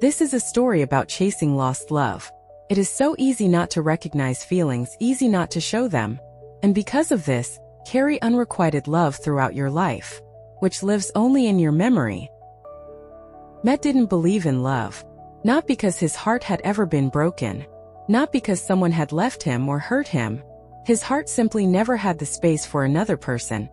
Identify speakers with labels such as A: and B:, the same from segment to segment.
A: This is a story about chasing lost love. It is so easy not to recognize feelings, easy not to show them. And because of this, carry unrequited love throughout your life, which lives only in your memory. Met didn't believe in love. Not because his heart had ever been broken. Not because someone had left him or hurt him. His heart simply never had the space for another person.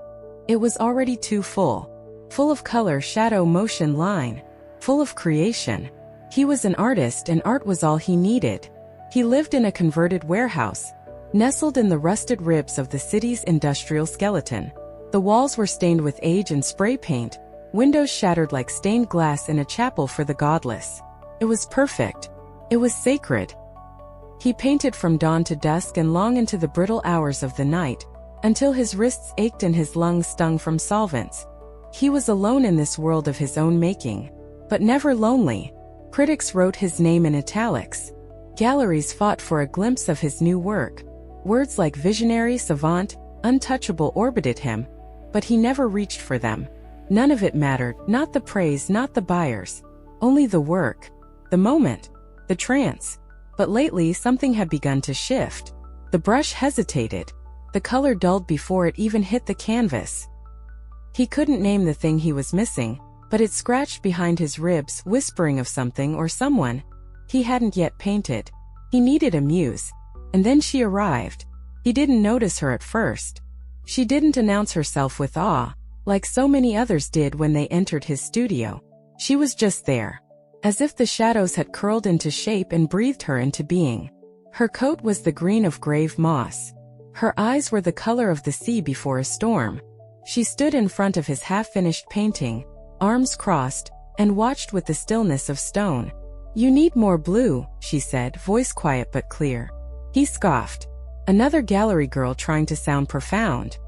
A: It was already too full. Full of color, shadow, motion, line. Full of creation. He was an artist and art was all he needed. He lived in a converted warehouse, nestled in the rusted ribs of the city's industrial skeleton. The walls were stained with age and spray paint, windows shattered like stained glass in a chapel for the godless. It was perfect. It was sacred. He painted from dawn to dusk and long into the brittle hours of the night, until his wrists ached and his lungs stung from solvents. He was alone in this world of his own making, but never lonely. Critics wrote his name in italics. Galleries fought for a glimpse of his new work. Words like visionary, savant, untouchable orbited him, but he never reached for them. None of it mattered, not the praise, not the buyers. Only the work, the moment, the trance. But lately something had begun to shift. The brush hesitated. The color dulled before it even hit the canvas. He couldn't name the thing he was missing, but it scratched behind his ribs, whispering of something or someone he hadn't yet painted. He needed a muse. And then she arrived. He didn't notice her at first. She didn't announce herself with awe, like so many others did when they entered his studio. She was just there, as if the shadows had curled into shape and breathed her into being. Her coat was the green of grave moss. Her eyes were the color of the sea before a storm. She stood in front of his half-finished painting, arms crossed, and watched with the stillness of stone. "You need more blue," she said, voice quiet but clear. He scoffed. Another gallery girl trying to sound profound.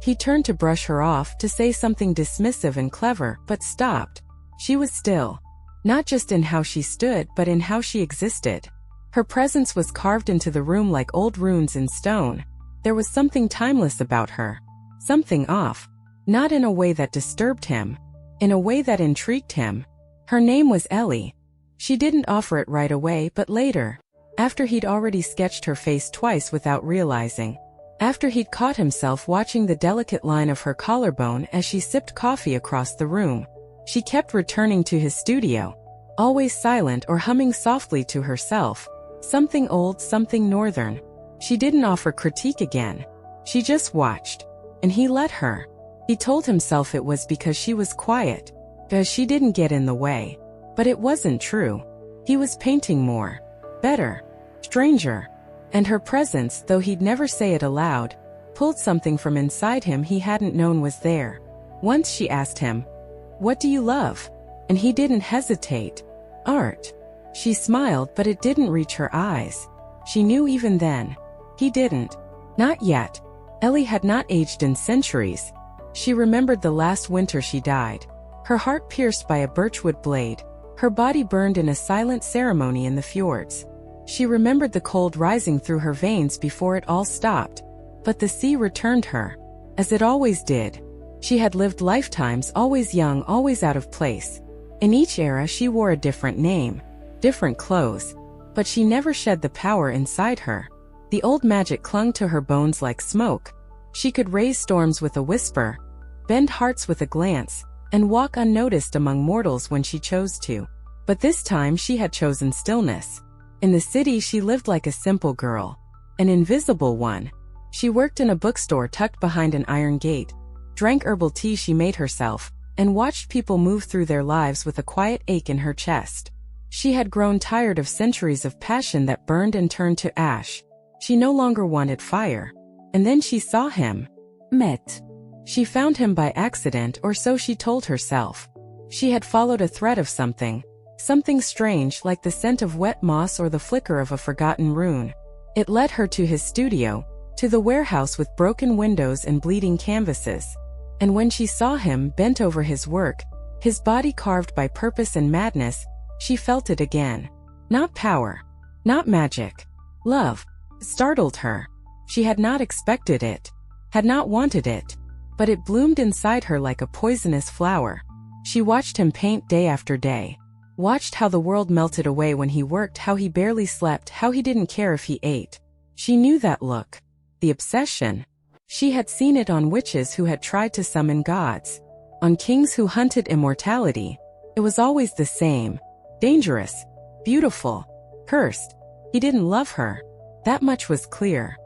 A: He turned to brush her off, to say something dismissive and clever, but stopped. She was still. Not just in how she stood, but in how she existed. Her presence was carved into the room like old runes in stone. There was something timeless about her. Something off. Not in a way that disturbed him. In a way that intrigued him. Her name was Ellie. She didn't offer it right away, but later. After he'd already sketched her face twice without realizing. After he'd caught himself watching the delicate line of her collarbone as she sipped coffee across the room. She kept returning to his studio. Always silent or humming softly to herself. Something old, something northern. She didn't offer critique again. She just watched. And he let her. He told himself it was because she was quiet, because she didn't get in the way. But it wasn't true. He was painting more. Better. Stranger. And her presence, though he'd never say it aloud, pulled something from inside him he hadn't known was there. Once she asked him, "What do you love?" And he didn't hesitate. "Art." She smiled, but it didn't reach her eyes. She knew even then. He didn't. Not yet. Ellie had not aged in centuries. She remembered the last winter she died. Her heart pierced by a birchwood blade. Her body burned in a silent ceremony in the fjords. She remembered the cold rising through her veins before it all stopped. But the sea returned her. As it always did. She had lived lifetimes, always young, always out of place. In each era she wore a different name, different clothes. But she never shed the power inside her. The old magic clung to her bones like smoke. She could raise storms with a whisper, bend hearts with a glance, and walk unnoticed among mortals when she chose to. But this time she had chosen stillness. In the city she lived like a simple girl. An invisible one. She worked in a bookstore tucked behind an iron gate, drank herbal tea she made herself, and watched people move through their lives with a quiet ache in her chest. She had grown tired of centuries of passion that burned and turned to ash. She no longer wanted fire. And then she saw him. Met. She found him by accident, or so she told herself. She had followed a thread of something. Something strange, like the scent of wet moss or the flicker of a forgotten rune. It led her to his studio, to the warehouse with broken windows and bleeding canvases. And when she saw him bent over his work, his body carved by purpose and madness, she felt it again. Not power. Not magic. Love. Startled her. She had not expected it. Had not wanted it. But it bloomed inside her like a poisonous flower. She watched him paint day after day. watched how the world melted away when he worked, how he barely slept, how he didn't care if he ate. She knew that look. The obsession. She had seen it on witches who had tried to summon gods, on kings who hunted immortality. It was always the same. Dangerous. Beautiful. Cursed. He didn't love her. That much was clear.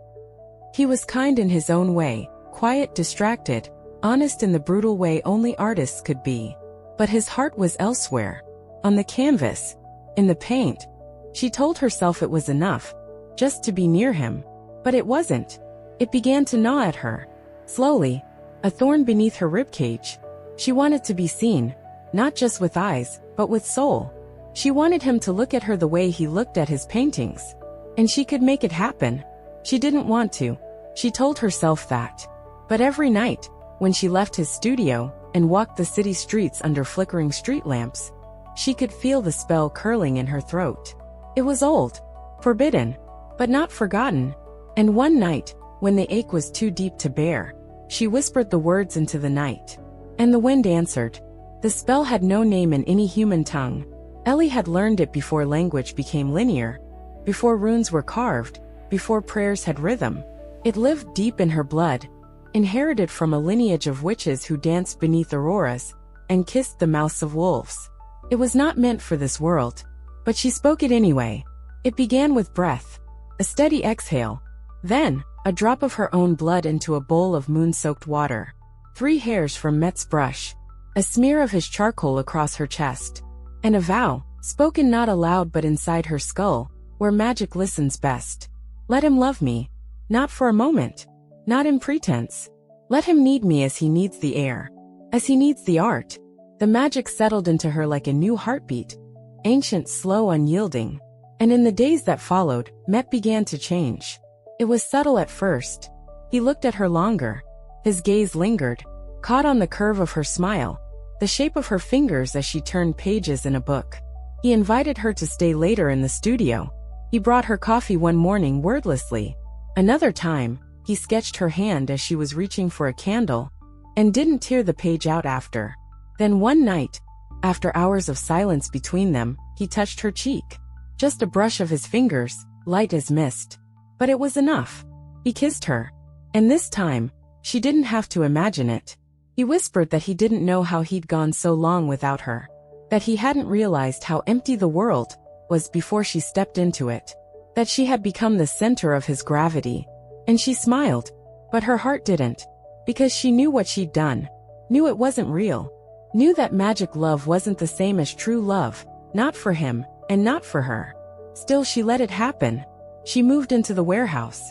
A: He was kind in his own way, quiet, distracted, honest in the brutal way only artists could be. But his heart was elsewhere. On the canvas. In the paint. She told herself it was enough, just to be near him. But it wasn't. It began to gnaw at her. Slowly. A thorn beneath her ribcage. She wanted to be seen, not just with eyes, but with soul. She wanted him to look at her the way he looked at his paintings. And she could make it happen. She didn't want to. She told herself that. But every night, when she left his studio and walked the city streets under flickering street lamps, she could feel the spell curling in her throat. It was old, forbidden, but not forgotten. And one night, when the ache was too deep to bear, she whispered the words into the night. And the wind answered. The spell had no name in any human tongue. Ellie had learned it before language became linear, before runes were carved, before prayers had rhythm. It lived deep in her blood, inherited from a lineage of witches who danced beneath auroras and kissed the mouths of wolves. It was not meant for this world, but she spoke it anyway. It began with breath, a steady exhale, then a drop of her own blood into a bowl of moon-soaked water, 3 hairs from Met's brush, a smear of his charcoal across her chest, and a vow, spoken not aloud but inside her skull, where magic listens best. Let him love me, not for a moment, not in pretense. Let him need me as he needs the air, as he needs the art. The magic settled into her like a new heartbeat, ancient, slow, unyielding. And in the days that followed, Met began to change. It was subtle at first. He looked at her longer. His gaze lingered, caught on the curve of her smile, the shape of her fingers as she turned pages in a book. He invited her to stay later in the studio. He brought her coffee one morning wordlessly. Another time, he sketched her hand as she was reaching for a candle, and didn't tear the page out after. Then one night, after hours of silence between them, he touched her cheek. Just a brush of his fingers, light as mist. But it was enough. He kissed her. And this time, she didn't have to imagine it. He whispered that he didn't know how he'd gone so long without her, that he hadn't realized how empty the world was before she stepped into it, that she had become the center of his gravity. And she smiled, but her heart didn't, because she knew what she'd done, knew it wasn't real, knew that magic love wasn't the same as true love, not for him, and not for her. Still, she let it happen. She moved into the warehouse.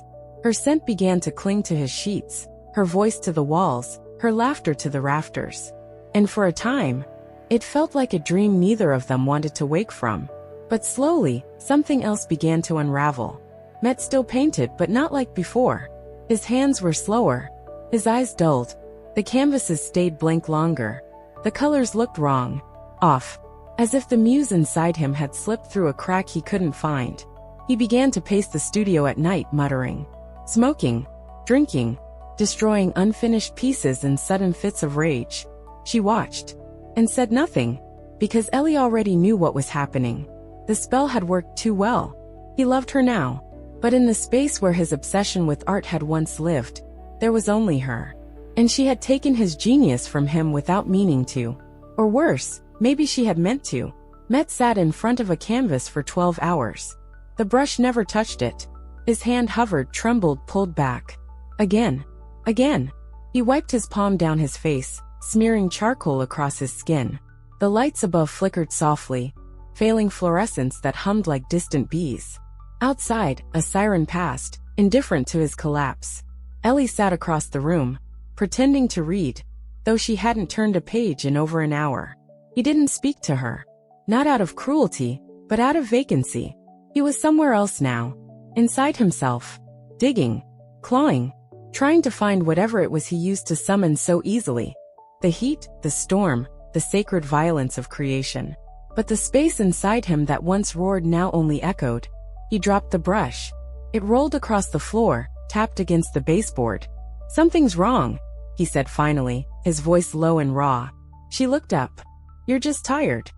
A: Her scent began to cling to his sheets, her voice to the walls, her laughter to the rafters. And for a time, it felt like a dream neither of them wanted to wake from. But slowly, something else began to unravel. Met still painted, but not like before. His hands were slower. His eyes dulled. The canvases stayed blank longer. The colors looked wrong. Off. As if the muse inside him had slipped through a crack he couldn't find. He began to pace the studio at night, muttering, smoking, drinking, destroying unfinished pieces in sudden fits of rage. She watched, and said nothing, because Ellie already knew what was happening. The spell had worked too well. He loved her now, but in the space where his obsession with art had once lived, there was only her. And she had taken his genius from him without meaning to. Or worse, maybe she had meant to. Met sat in front of a canvas for 12 hours. The brush never touched it. His hand hovered, trembled, pulled back. Again. Again. He wiped his palm down his face, smearing charcoal across his skin. The lights above flickered softly, failing fluorescence that hummed like distant bees. Outside, a siren passed, indifferent to his collapse. Ellie sat across the room, pretending to read, though she hadn't turned a page in over an hour. He didn't speak to her. Not out of cruelty, but out of vacancy. He was somewhere else now. Inside himself. Digging. Clawing. Trying to find whatever it was he used to summon so easily. The heat, the storm, the sacred violence of creation. But the space inside him that once roared now only echoed. He dropped the brush. It rolled across the floor, tapped against the baseboard. Something's wrong, he said finally, his voice low and raw. She looked up. You're just tired.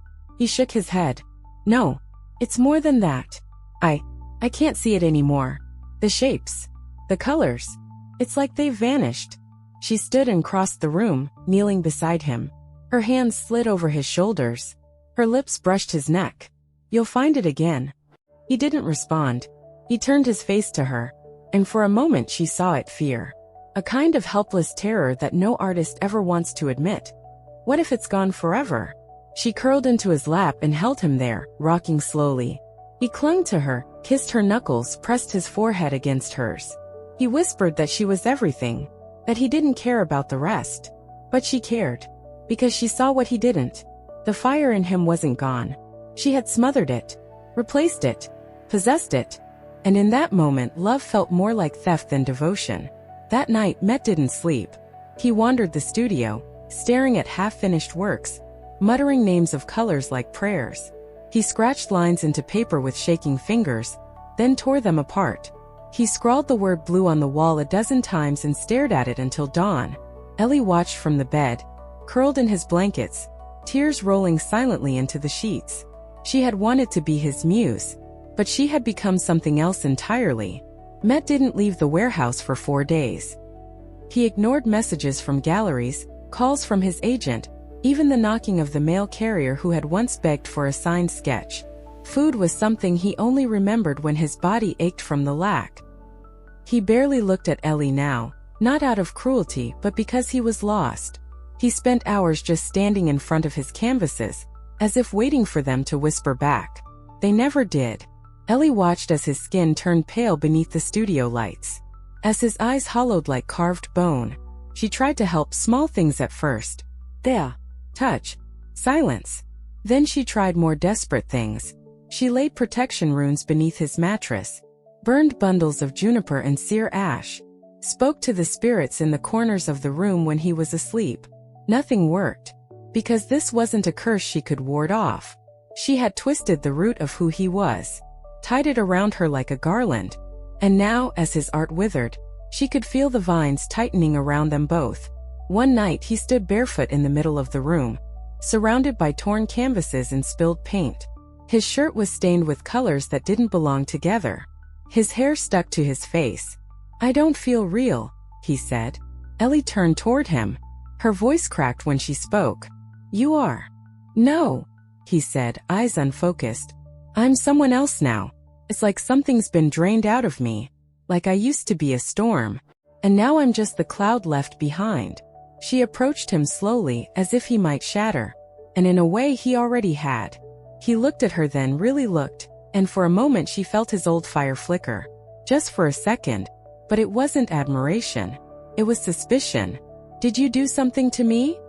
A: He shook his head. No, it's more than that. I can't see it anymore. The shapes, the colors, it's like they've vanished. She stood and crossed the room, kneeling beside him. Her hands slid over his shoulders. Her lips brushed his neck. You'll find it again. He didn't respond. He turned his face to her, and for a moment she saw it fear. A kind of helpless terror that no artist ever wants to admit. What if it's gone forever? She curled into his lap and held him there, rocking slowly. He clung to her, kissed her knuckles, pressed his forehead against hers. He whispered that she was everything, that he didn't care about the rest. But she cared, because she saw what he didn't. The fire in him wasn't gone. She had smothered it, replaced it, possessed it. And in that moment, love felt more like theft than devotion. That night, Matt didn't sleep. He wandered the studio, staring at half-finished works, muttering names of colors like prayers. He scratched lines into paper with shaking fingers, then tore them apart. He scrawled the word blue on the wall a dozen times and stared at it until dawn. Ellie watched from the bed, curled in his blankets, tears rolling silently into the sheets. She had wanted to be his muse, but she had become something else entirely. Matt didn't leave the warehouse for 4 days. He ignored messages from galleries, calls from his agent, even the knocking of the mail carrier who had once begged for a signed sketch. Food was something he only remembered when his body ached from the lack. He barely looked at Ellie now, not out of cruelty but because he was lost. He spent hours just standing in front of his canvases, as if waiting for them to whisper back. They never did. Ellie watched as his skin turned pale beneath the studio lights, as his eyes hollowed like carved bone. She tried to help, small things at first. There. Touch. Silence. Then she tried more desperate things. She laid protection runes beneath his mattress, burned bundles of juniper and sear ash, spoke to the spirits in the corners of the room when he was asleep. Nothing worked, because this wasn't a curse she could ward off. She had twisted the root of who he was, tied it around her like a garland, and now, as his art withered, she could feel the vines tightening around them both. One night he stood barefoot in the middle of the room, surrounded by torn canvases and spilled paint. His shirt was stained with colors that didn't belong together. His hair stuck to his face. I don't feel real, he said. Ellie turned toward him. Her voice cracked when she spoke. You are. No, he said, eyes unfocused. I'm someone else now. It's like something's been drained out of me. Like I used to be a storm. And now I'm just the cloud left behind. She approached him slowly, as if he might shatter. And in a way he already had. He looked at her, then really looked, and for a moment she felt his old fire flicker. Just for a second. But it wasn't admiration. It was suspicion. Did you do something to me?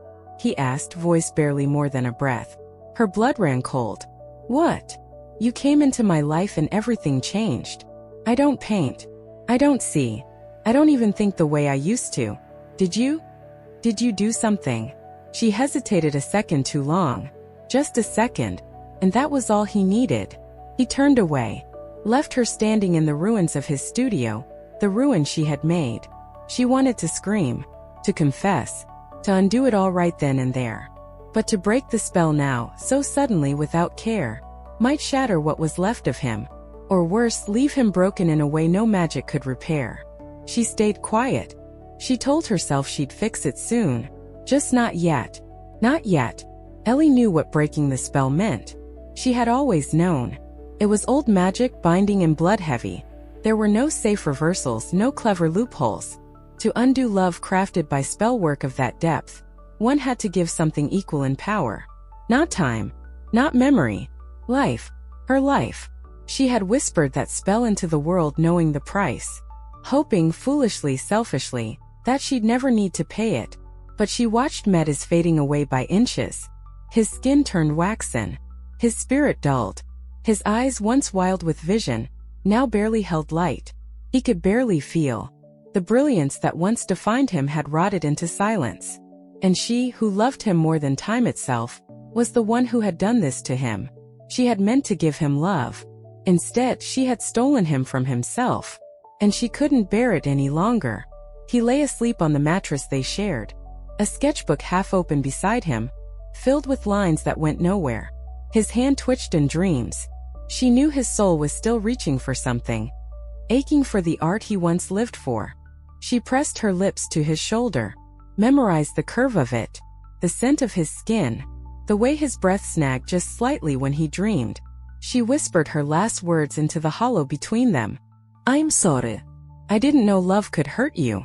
A: He asked, voice barely more than a breath. Her blood ran cold. What? You came into my life and everything changed. I don't paint. I don't see. I don't even think the way I used to. Did you? Did you do something? She hesitated a second too long. Just a second. And that was all he needed. He turned away, left her standing in the ruins of his studio, the ruin she had made. She wanted to scream, to confess, to undo it all right then and there. But to break the spell now, so suddenly without care, might shatter what was left of him, or worse, leave him broken in a way no magic could repair. She stayed quiet. She told herself she'd fix it soon. Just not yet. Not yet. Ellie knew what breaking the spell meant. She had always known. It was old magic, binding and blood-heavy. There were no safe reversals, no clever loopholes. To undo love crafted by spellwork of that depth, one had to give something equal in power. Not time. Not memory. Life. Her life. She had whispered that spell into the world knowing the price. Hoping, foolishly, selfishly, that she'd never need to pay it. But she watched Metas fading away by inches. His skin turned waxen. His spirit dulled. His eyes, once wild with vision, now barely held light. He could barely feel. The brilliance that once defined him had rotted into silence. And she, who loved him more than time itself, was the one who had done this to him. She had meant to give him love. Instead, she had stolen him from himself. And she couldn't bear it any longer. He lay asleep on the mattress they shared. A sketchbook half open beside him, filled with lines that went nowhere. His hand twitched in dreams. She knew his soul was still reaching for something, aching for the art he once lived for. She pressed her lips to his shoulder, memorized the curve of it, the scent of his skin, the way his breath snagged just slightly when he dreamed. She whispered her last words into the hollow between them. "I'm sorry. I didn't know love could hurt you."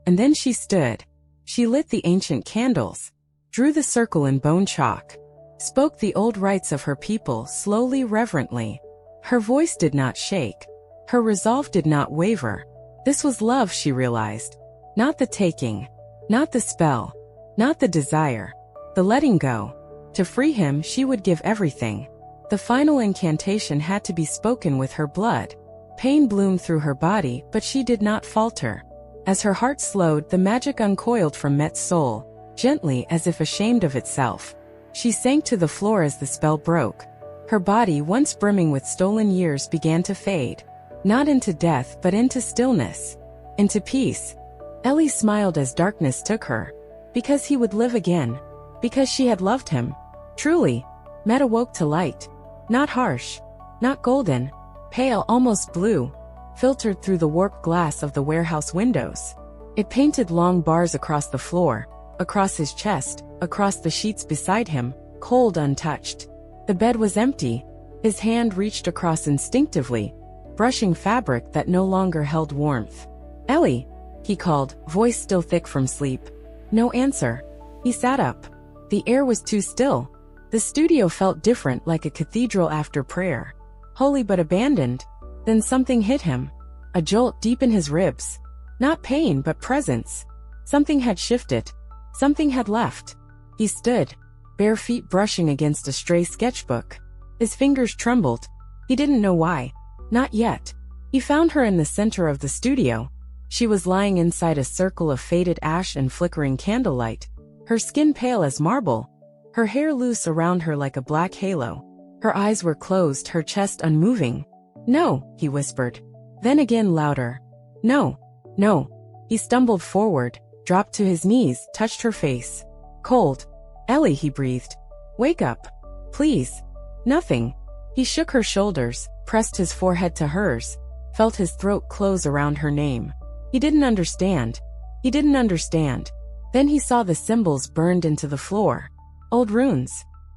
A: And then she stood. She lit the ancient candles, drew the circle in bone chalk, spoke the old rites of her people slowly, reverently. Her voice did not shake. Her resolve did not waver. This was love, she realized. Not the taking, not the spell, not the desire, the letting go. To free him, she would give everything. The final incantation had to be spoken with her blood. Pain bloomed through her body, but she did not falter. As her heart slowed, the magic uncoiled from Met's soul, gently as if ashamed of itself. She sank to the floor as the spell broke. Her body, once brimming with stolen years, began to fade. Not into death, but into stillness. Into peace. Ellie smiled as darkness took her. Because he would live again. Because she had loved him. Truly. Met awoke to light. Not harsh. Not golden. Pale, almost blue. Filtered through the warped glass of the warehouse windows. It painted long bars across the floor, across his chest, across the sheets beside him, cold, untouched. The bed was empty. His hand reached across instinctively, brushing fabric that no longer held warmth. "Ellie," he called, voice still thick from sleep. No answer. He sat up. The air was too still. The studio felt different, like a cathedral after prayer. Holy but abandoned. Then something hit him. A jolt deep in his ribs. Not pain, but presence. Something had shifted. Something had left. He stood, bare feet brushing against a stray sketchbook. His fingers trembled. He didn't know why. Not yet. He found her in the center of the studio. She was lying inside a circle of faded ash and flickering candlelight. Her skin pale as marble. Her hair loose around her like a black halo. Her eyes were closed, her chest unmoving. "No," he whispered. Then again louder. "No, no." He stumbled forward, dropped to his knees, touched her face. Cold. "Ellie," he breathed. "Wake up. Please." Nothing. He shook her shoulders, pressed his forehead to hers, felt his throat close around her name. He didn't understand. He didn't understand. Then he saw the symbols burned into the floor. Old runes.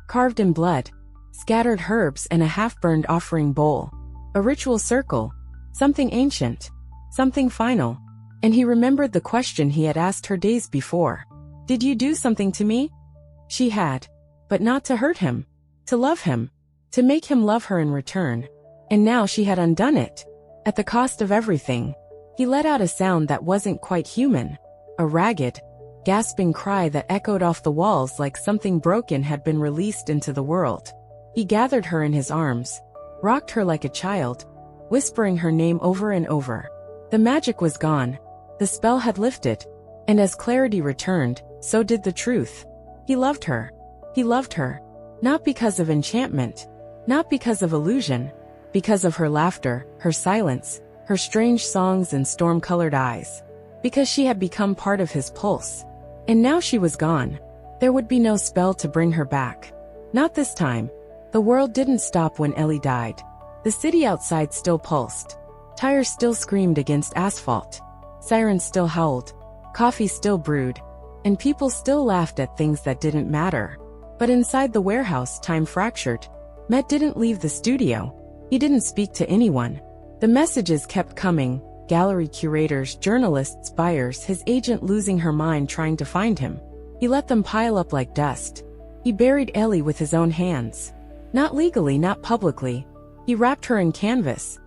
A: Carved in blood. Scattered herbs and a half-burned offering bowl. A ritual circle. Something ancient. Something final. And he remembered the question he had asked her days before. "Did you do something to me?" She had. But not to hurt him. To love him. To make him love her in return. And now she had undone it. At the cost of everything. He let out a sound that wasn't quite human. A ragged, gasping cry that echoed off the walls like something broken had been released into the world. He gathered her in his arms, rocked her like a child, whispering her name over and over. The magic was gone. The spell had lifted. And as clarity returned, so did the truth. He loved her. He loved her. Not because of enchantment. Not because of illusion. Because of her laughter, her silence, her strange songs and storm-colored eyes. Because she had become part of his pulse. And now she was gone. There would be no spell to bring her back. Not this time. The world didn't stop when Ellie died. The city outside still pulsed. Tires still screamed against asphalt. Sirens still howled. Coffee still brewed. And people still laughed at things that didn't matter. But inside the warehouse, time fractured. Met didn't leave the studio. He didn't speak to anyone. The messages kept coming. Gallery curators, journalists, buyers, his agent losing her mind trying to find him. He let them pile up like dust. He buried Ellie with his own hands. Not legally, not publicly. He wrapped her in canvas.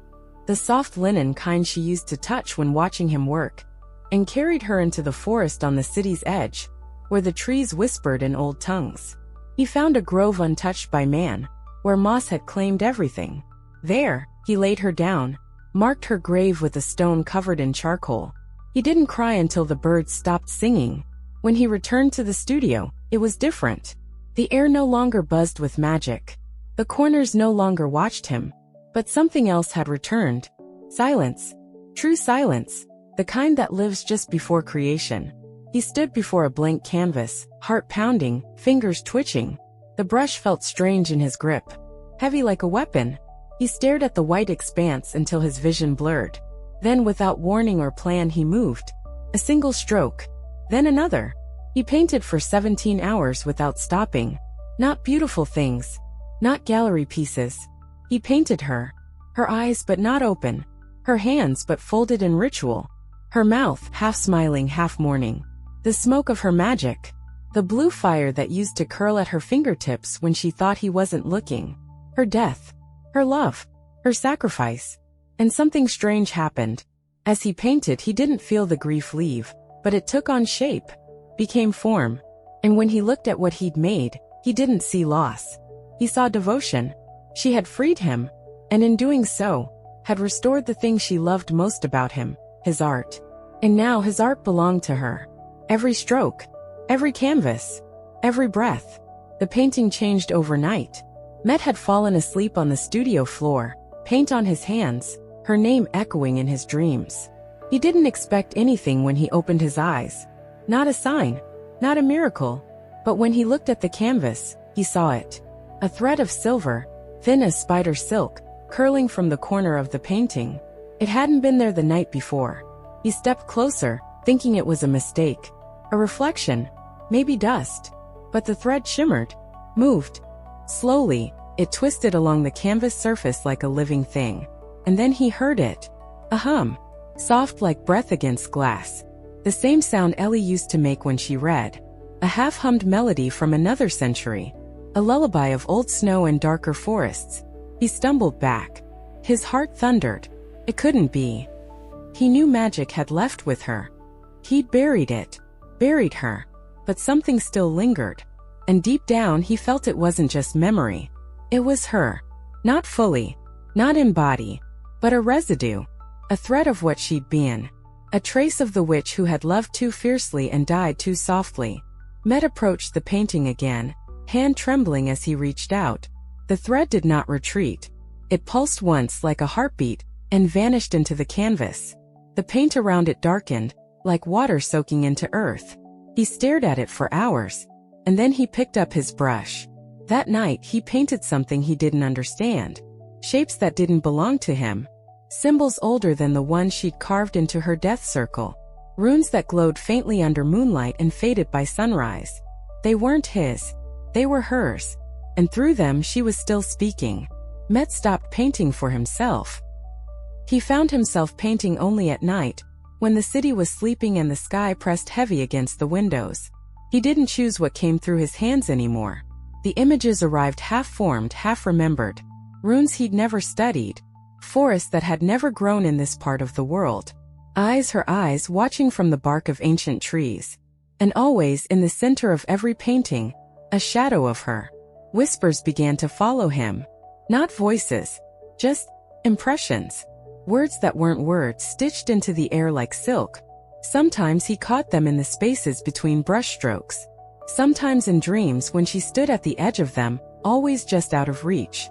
A: The soft linen kind she used to touch when watching him work. And carried her into the forest on the city's edge, where the trees whispered in old tongues. He found a grove untouched by man, where moss had claimed everything. There, he laid her down, marked her grave with a stone covered in charcoal. He didn't cry until the birds stopped singing. When he returned to the studio, it was different. The air no longer buzzed with magic. The corners no longer watched him. But something else had returned. Silence. True silence. The kind that lives just before creation. He stood before a blank canvas, heart pounding, fingers twitching. The brush felt strange in his grip, heavy like a weapon. He stared at the white expanse until his vision blurred. Then, without warning or plan, he moved. A single stroke, then another. He painted for 17 hours without stopping. Not beautiful things, not gallery pieces. He painted her. Her eyes but not open. Her hands but folded in ritual. Her mouth half smiling, half mourning. The smoke of her magic. The blue fire that used to curl at her fingertips when she thought he wasn't looking. Her death. Her love. Her sacrifice. And something strange happened. As he painted, he didn't feel the grief leave, but it took on shape, became form. And when he looked at what he'd made, he didn't see loss. He saw devotion. She had freed him, and in doing so, had restored the thing she loved most about him, his art. And now his art belonged to her. Every stroke, every canvas, every breath. The painting changed overnight. Met had fallen asleep on the studio floor, paint on his hands, her name echoing in his dreams. He didn't expect anything when he opened his eyes. Not a sign, not a miracle. But when he looked at the canvas, he saw it. A thread of silver, thin as spider silk, curling from the corner of the painting. It hadn't been there the night before. He stepped closer, thinking it was a mistake. A reflection, maybe dust. But the thread shimmered, moved. Slowly, it twisted along the canvas surface like a living thing. And then he heard it. A hum, soft like breath against glass. The same sound Ellie used to make when she read. A half-hummed melody from another century. A lullaby of old snow and darker forests. He stumbled back. His heart thundered. It couldn't be. He knew magic had left with her. He'd buried it. Buried her. But something still lingered. And deep down he felt it wasn't just memory. It was her. Not fully. Not in body. But a residue. A thread of what she'd been. A trace of the witch who had loved too fiercely and died too softly. Met approached the painting again, hand trembling as he reached out. The thread did not retreat. It pulsed once like a heartbeat, and vanished into the canvas. The paint around it darkened, like water soaking into earth. He stared at it for hours, and then he picked up his brush. That night he painted something he didn't understand. Shapes that didn't belong to him. Symbols older than the one she'd carved into her death circle. Runes that glowed faintly under moonlight and faded by sunrise. They weren't his. They were hers. And through them she was still speaking. Met stopped painting for himself. He found himself painting only at night, when the city was sleeping and the sky pressed heavy against the windows. He didn't choose what came through his hands anymore. The images arrived half-formed, half-remembered. Runes he'd never studied. Forests that had never grown in this part of the world. Her eyes watching from the bark of ancient trees. And always in the center of every painting, a shadow of her. Whispers began to follow him. Not voices, just impressions. Words that weren't words stitched into the air like silk. Sometimes he caught them in the spaces between brushstrokes. Sometimes in dreams when she stood at the edge of them, always just out of reach.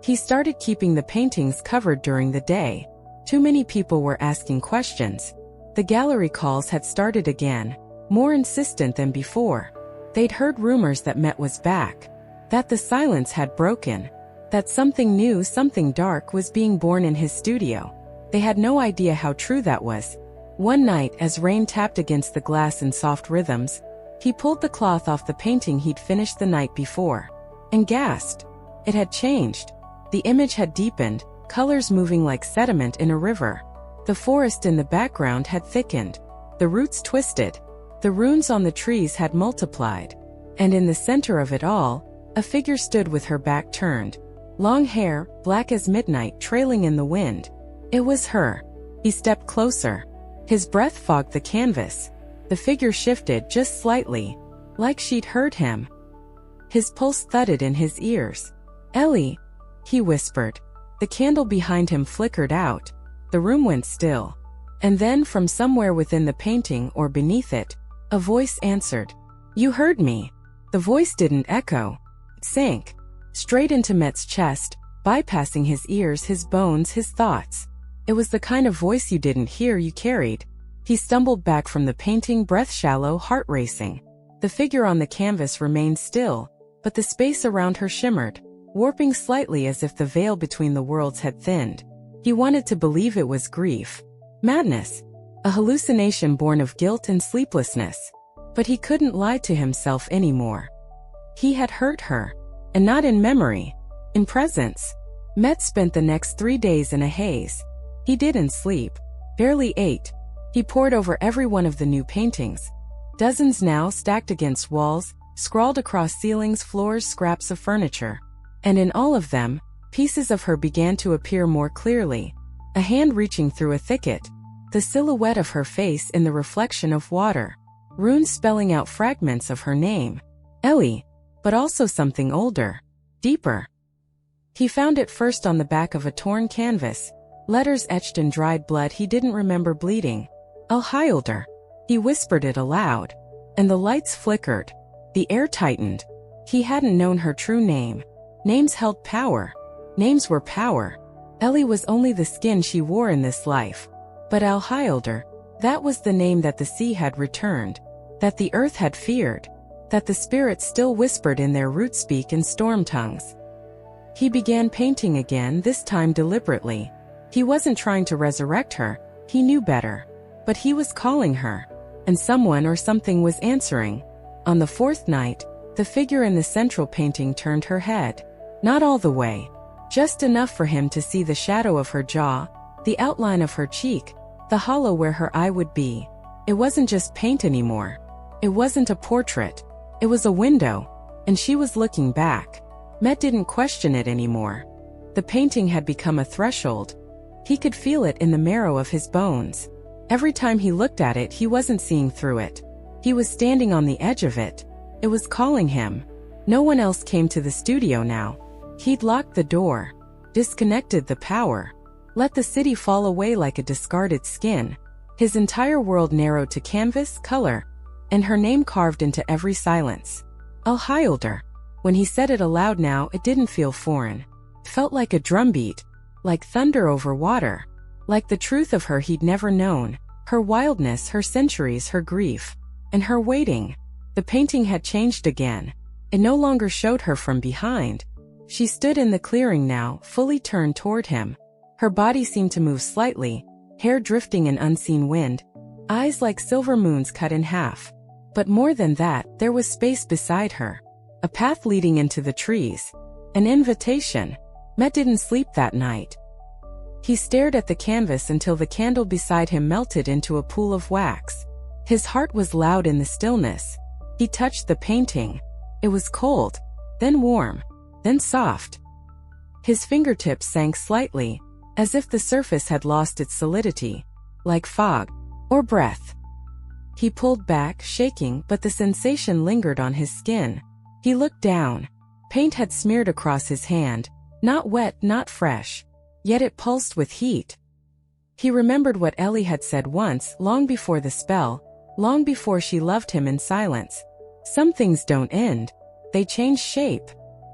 A: He started keeping the paintings covered during the day. Too many people were asking questions. The gallery calls had started again, more insistent than before. They'd heard rumors that Met was back, that the silence had broken, that something new, something dark was being born in his studio. They had no idea how true that was. One night, as rain tapped against the glass in soft rhythms, he pulled the cloth off the painting he'd finished the night before, and gasped. It had changed. The image had deepened, colors moving like sediment in a river. The forest in the background had thickened. The roots twisted. The runes on the trees had multiplied. And in the center of it all, a figure stood with her back turned. Long hair, black as midnight, trailing in the wind. It was her. He stepped closer. His breath fogged the canvas. The figure shifted just slightly, like she'd heard him. His pulse thudded in his ears. "Ellie," he whispered. The candle behind him flickered out. The room went still. And then from somewhere within the painting or beneath it, a voice answered. "You heard me." The voice didn't echo. It sank straight into Met's chest, bypassing his ears, his bones, his thoughts. It was the kind of voice you didn't hear, you carried. He stumbled back from the painting, breath shallow, heart racing. The figure on the canvas remained still, but the space around her shimmered, warping slightly as if the veil between the worlds had thinned. He wanted to believe it was grief, madness, a hallucination born of guilt and sleeplessness. But he couldn't lie to himself anymore. He had hurt her, and not in memory, in presence. Met spent the next 3 days in a haze. He didn't sleep, barely ate. He pored over every one of the new paintings, dozens now stacked against walls, scrawled across ceilings, floors, scraps of furniture. And in all of them, pieces of her began to appear more clearly. A hand reaching through a thicket, the silhouette of her face in the reflection of water, runes spelling out fragments of her name, Ellie, but also something older, deeper. He found it first on the back of a torn canvas, letters etched in dried blood he didn't remember bleeding. Alhilder. He whispered it aloud, and the lights flickered. The air tightened. He hadn't known her true name. Names held power. Names were power. Ellie was only the skin she wore in this life. But Alhilder, that was the name that the sea had returned, that the earth had feared, that the spirits still whispered in their root speak and storm tongues. He began painting again, this time deliberately. He wasn't trying to resurrect her, he knew better. But he was calling her, and someone or something was answering. On the 4th night, the figure in the central painting turned her head. Not all the way. Just enough for him to see the shadow of her jaw, the outline of her cheek, the hollow where her eye would be. It wasn't just paint anymore. It wasn't a portrait. It was a window, and she was looking back. Met didn't question it anymore. The painting had become a threshold. He could feel it in the marrow of his bones. Every time he looked at it, he wasn't seeing through it. He was standing on the edge of it. It was calling him. No one else came to the studio now. He'd locked the door, disconnected the power, let the city fall away like a discarded skin. His entire world narrowed to canvas, color, and her name carved into every silence. Alhilder. When he said it aloud now, it didn't feel foreign. It felt like a drumbeat, like thunder over water. Like the truth of her he'd never known, her wildness, her centuries, her grief, and her waiting. The painting had changed again. It no longer showed her from behind. She stood in the clearing now, fully turned toward him. Her body seemed to move slightly, hair drifting in unseen wind, eyes like silver moons cut in half. But more than that, there was space beside her. A path leading into the trees. An invitation. Met didn't sleep that night. He stared at the canvas until the candle beside him melted into a pool of wax. His heart was loud in the stillness. He touched the painting. It was cold, then warm, then soft. His fingertips sank slightly, as if the surface had lost its solidity, like fog or breath. He pulled back, shaking, but the sensation lingered on his skin. He looked down. Paint had smeared across his hand, not wet, not fresh. Yet it pulsed with heat. He remembered what Ellie had said once, long before the spell, long before she loved him in silence. Some things don't end. They change shape.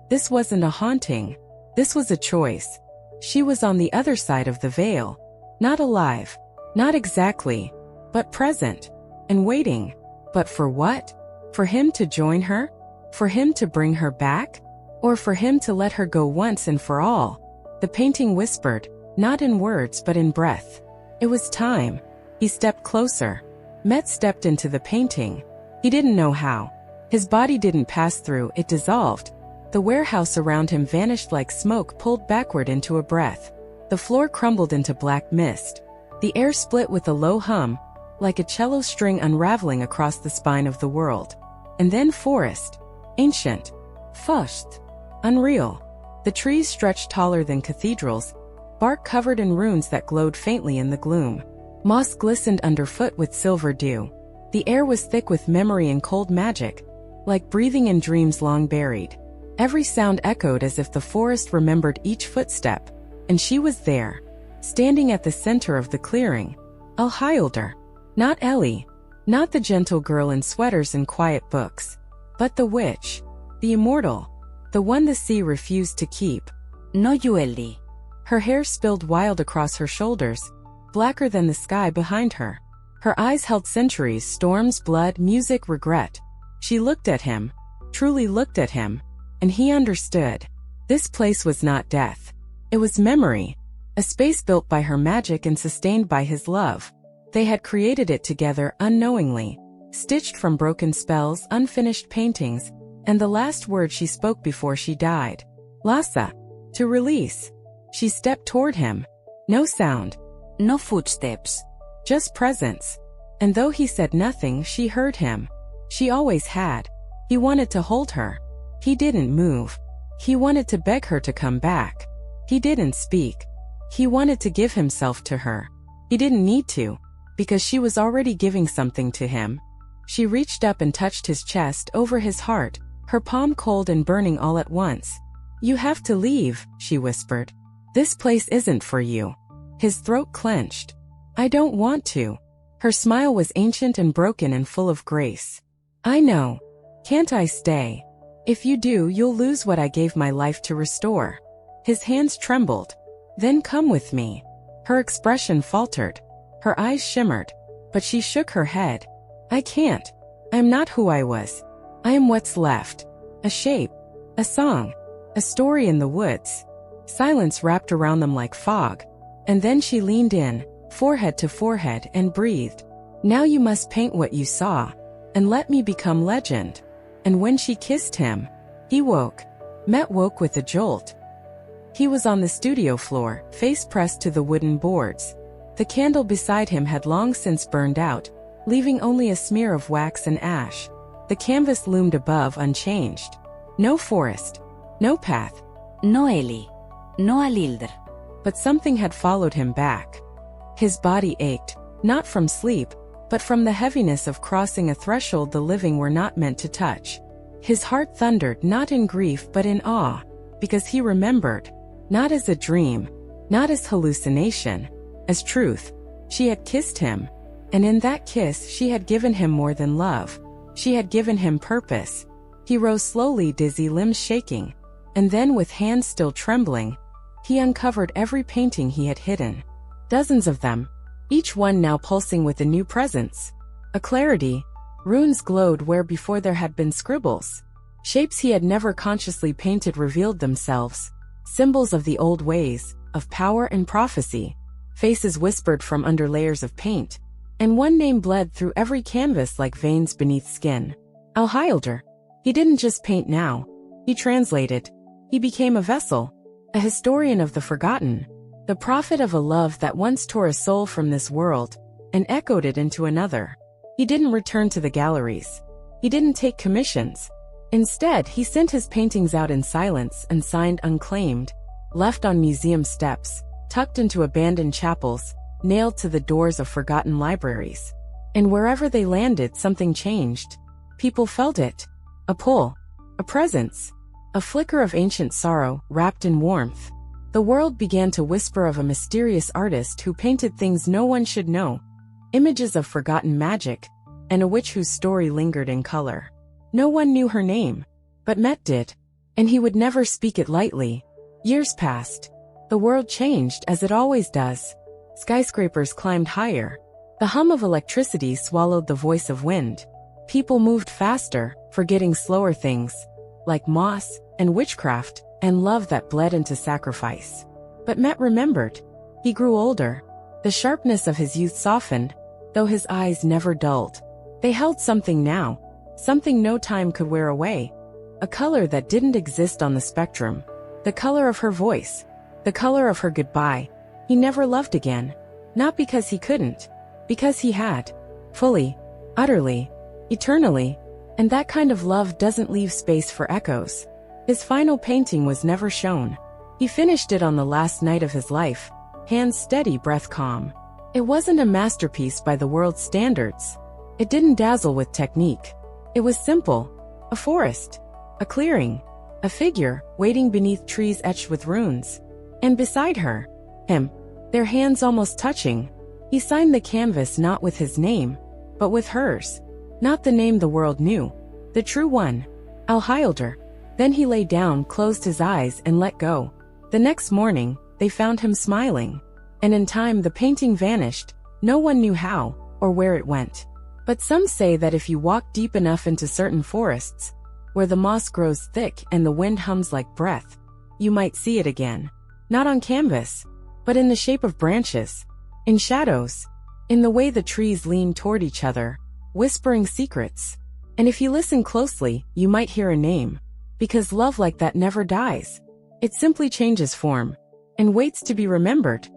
A: This wasn't a haunting. This was a choice. She was on the other side of the veil. Not alive. Not exactly. But present. And waiting. But for what? For him to join her? For him to bring her back? Or for him to let her go once and for all? The painting whispered, not in words but in breath. It was time. He stepped closer. Met stepped into the painting. He didn't know how. His body didn't pass through, it dissolved. The warehouse around him vanished like smoke pulled backward into a breath. The floor crumbled into black mist. The air split with a low hum, like a cello string unraveling across the spine of the world. And then forest. Ancient. Fushed. Unreal. The trees stretched taller than cathedrals, bark covered in runes that glowed faintly in the gloom. Moss glistened underfoot with silver dew. The air was thick with memory and cold magic, like breathing in dreams long buried. Every sound echoed as if the forest remembered each footstep, and she was there, standing at the center of the clearing. Alhilder. Not Ellie. Not the gentle girl in sweaters and quiet books. But the witch. The immortal. The one the sea refused to keep. No you Ellie. Her hair spilled wild across her shoulders, blacker than the sky behind her. Her eyes held centuries, storms, blood, music, regret. She looked at him, truly looked at him, And he understood. This place was not death. It was memory. A space built by her magic and sustained by his love. They had created it together unknowingly, stitched from broken spells, unfinished paintings, and the last word she spoke before she died. Lhasa. To release. She stepped toward him. No sound.
B: No footsteps.
A: Just presence. And though he said nothing, she heard him. She always had. He wanted to hold her. He didn't move. He wanted to beg her to come back. He didn't speak. He wanted to give himself to her. He didn't need to, because she was already giving something to him. She reached up and touched his chest over his heart, her palm cold and burning all at once. You have to leave, she whispered. This place isn't for you. His throat clenched. I don't want to. Her smile was ancient and broken and full of grace. I know. Can't I stay? If you do, you'll lose what I gave my life to restore. His hands trembled. Then come with me. Her expression faltered. Her eyes shimmered. But she shook her head. I can't. I'm not who I was. I am what's left. A shape. A song. A story in the woods. Silence wrapped around them like fog. And then she leaned in, forehead to forehead, and breathed. Now you must paint what you saw, and let me become legend. And when she kissed him, he woke. Met woke with a jolt. He was on the studio floor, face pressed to the wooden boards. The candle beside him had long since burned out, leaving only a smear of wax and ash. The canvas loomed above unchanged. No forest. No path.
B: No Eli. No Alildr.
A: But something had followed him back. His body ached, not from sleep, but from the heaviness of crossing a threshold the living were not meant to touch. His heart thundered not in grief but in awe, because he remembered, not as a dream, not as hallucination, as truth. She had kissed him, and in that kiss she had given him more than love. She had given him purpose. He rose slowly, dizzy, limbs shaking, and then with hands still trembling, he uncovered every painting he had hidden. Dozens of them, each one now pulsing with a new presence. A clarity. Runes glowed where before there had been scribbles. Shapes he had never consciously painted revealed themselves. Symbols of the old ways, of power and prophecy. Faces whispered from under layers of paint. And one name bled through every canvas like veins beneath skin. Alhildr. He didn't just paint now. He translated. He became a vessel. A historian of the forgotten. The prophet of a love that once tore a soul from this world and echoed it into another. He didn't return to the galleries. He didn't take commissions. Instead, he sent his paintings out in silence and signed unclaimed, left on museum steps, tucked into abandoned chapels, nailed to the doors of forgotten libraries. And wherever they landed, something changed. People felt it. A pull. A presence. A flicker of ancient sorrow, wrapped in warmth. The world began to whisper of a mysterious artist who painted things no one should know. Images of forgotten magic, and a witch whose story lingered in color. No one knew her name, but Met did, and he would never speak it lightly. Years passed. The world changed as it always does. Skyscrapers climbed higher. The hum of electricity swallowed the voice of wind. People moved faster, forgetting slower things, like moss, and witchcraft, and love that bled into sacrifice. But Met remembered. He grew older. The sharpness of his youth softened, though his eyes never dulled. They held something now, something no time could wear away. A color that didn't exist on the spectrum. The color of her voice. The color of her goodbye. He never loved again. Not because he couldn't. Because he had. Fully. Utterly. Eternally. And that kind of love doesn't leave space for echoes. His final painting was never shown. He finished it on the last night of his life, hands steady, breath calm. It wasn't a masterpiece by the world's standards. It didn't dazzle with technique. It was simple. A forest. A clearing. A figure, waiting beneath trees etched with runes. And beside her, him, their hands almost touching. He signed the canvas not with his name, but with hers. Not the name the world knew. The true one. Alhildr. Then he lay down, closed his eyes, and let go. The next morning, they found him smiling. And in time the painting vanished. No one knew how, or where it went. But some say that if you walk deep enough into certain forests, where the moss grows thick and the wind hums like breath. You might see it again. Not on canvas, but in the shape of branches, in shadows, in the way the trees lean toward each other, whispering secrets. And if you listen closely, you might hear a name. Because love like that never dies. It simply changes form and waits to be remembered.